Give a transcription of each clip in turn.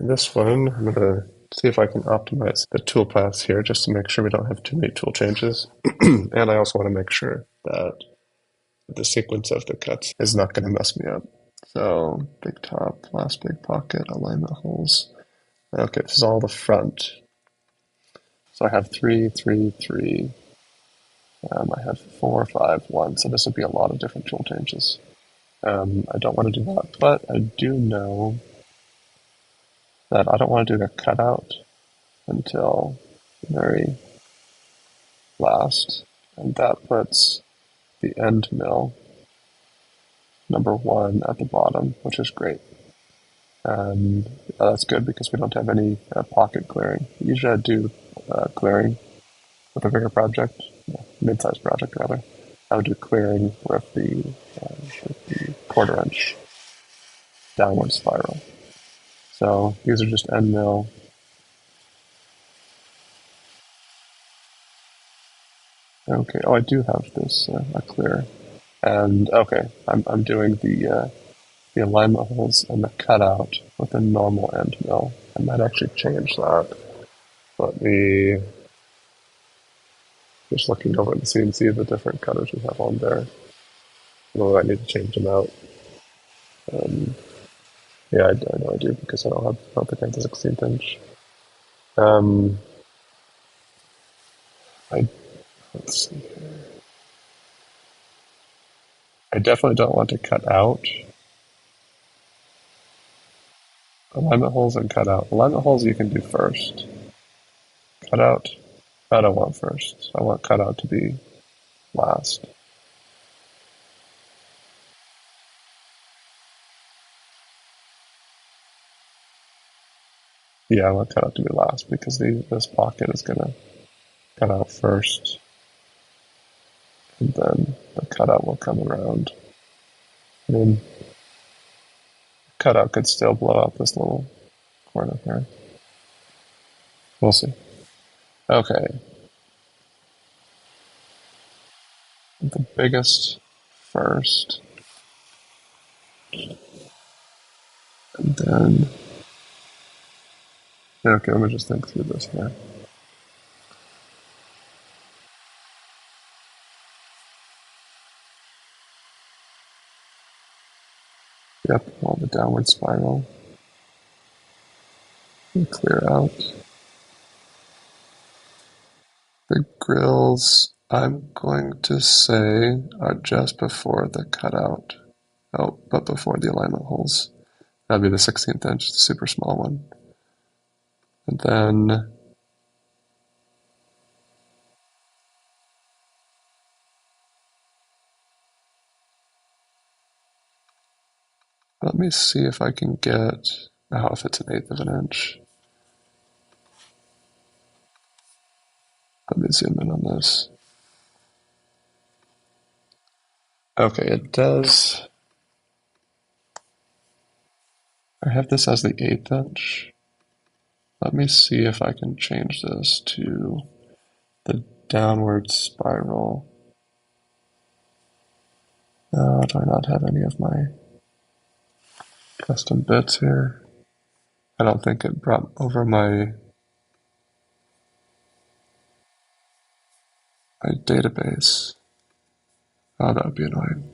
this one, I'm going to see if I can optimize the toolpaths here just to make sure we don't have too many tool changes. And I also want to make sure that the sequence of the cuts is not going to mess me up. So big top, last big pocket, alignment holes. Okay, this is all the front. So I have 3, 3, 3. I have 4, 5, 1. So this would be a lot of different tool changes. I don't want to do that, but I do know that I don't want to do the cutout until the very last, and that puts the end mill number 1 at the bottom, which is great. And that's good because we don't have any pocket clearing. Usually I do clearing with a bigger project, mid-sized project rather. I would do clearing with the quarter inch downward spiral. So these are just end mill. Okay, oh, I do have this a clear, and okay, I'm doing the alignment holes and the cutout with a normal end mill. I might actually change that. Let me just looking over the CNC the different cutters we have on there. Well, I need to change them out. Um, yeah, I know I do because I don't think I have the 16th inch. Um, I let's see here. I definitely don't want to cut out alignment holes and cutout. Alignment holes you can do first. Cutout, I don't want first. I want cutout to be last. Yeah, I want cutout to be last because this pocket is going to cut out first, and then the cutout will come around. I mean, cutout could still blow out this little corner here. We'll see. Okay. The biggest first, and then okay, let me just think through this here. Yep, all the downward spiral. And clear out. The grills, I'm going to say, are just before the cutout. Oh, but before the alignment holes. That'd be the 16th inch, the super small one. And then let me see if I can get, oh, if it's 1/8 of an inch. Let me zoom in on this. Okay, it does. I have this as the 1/8 inch. Let me see if I can change this to the downward spiral. Do I not have any of my custom bits here? I don't think it brought over my database. Oh, that would be annoying.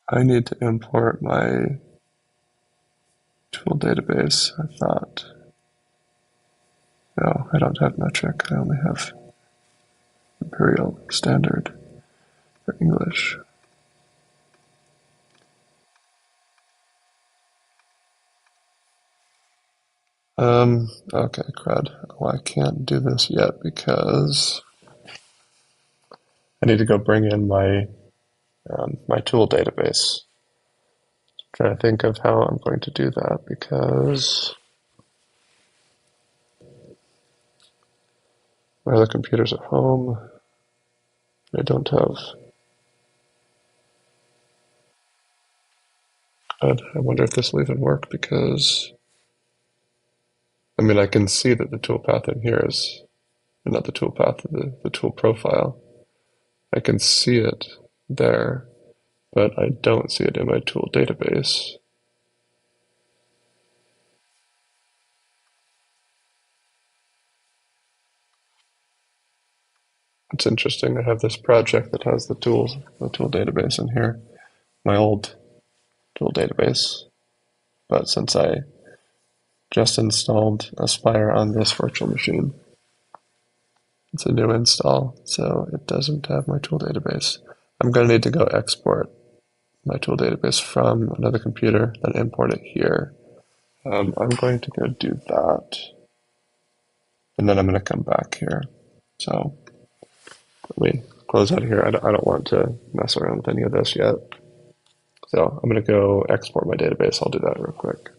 I need to import my tool database. I thought, no, I don't have metric. I only have imperial standard for English. Okay, crud. Well, I can't do this yet because I need to go bring in my tool database. Trying to think of how I'm going to do that because My other computer's at home. I don't have. I wonder if this will even work because I mean I can see that the toolpath in here is not the toolpath, the tool profile. I can see it there, but I don't see it in my tool database. It's interesting. I have this project that has the tool database in here, my old tool database. But since I just installed Aspire on this virtual machine, it's a new install, so it doesn't have my tool database. I'm going to need to go export my tool database from another computer, then import it here. I'm going to go do that, and then I'm going to come back here. So let me close out of here. I don't want to mess around with any of this yet. So I'm going to go export my database. I'll do that real quick.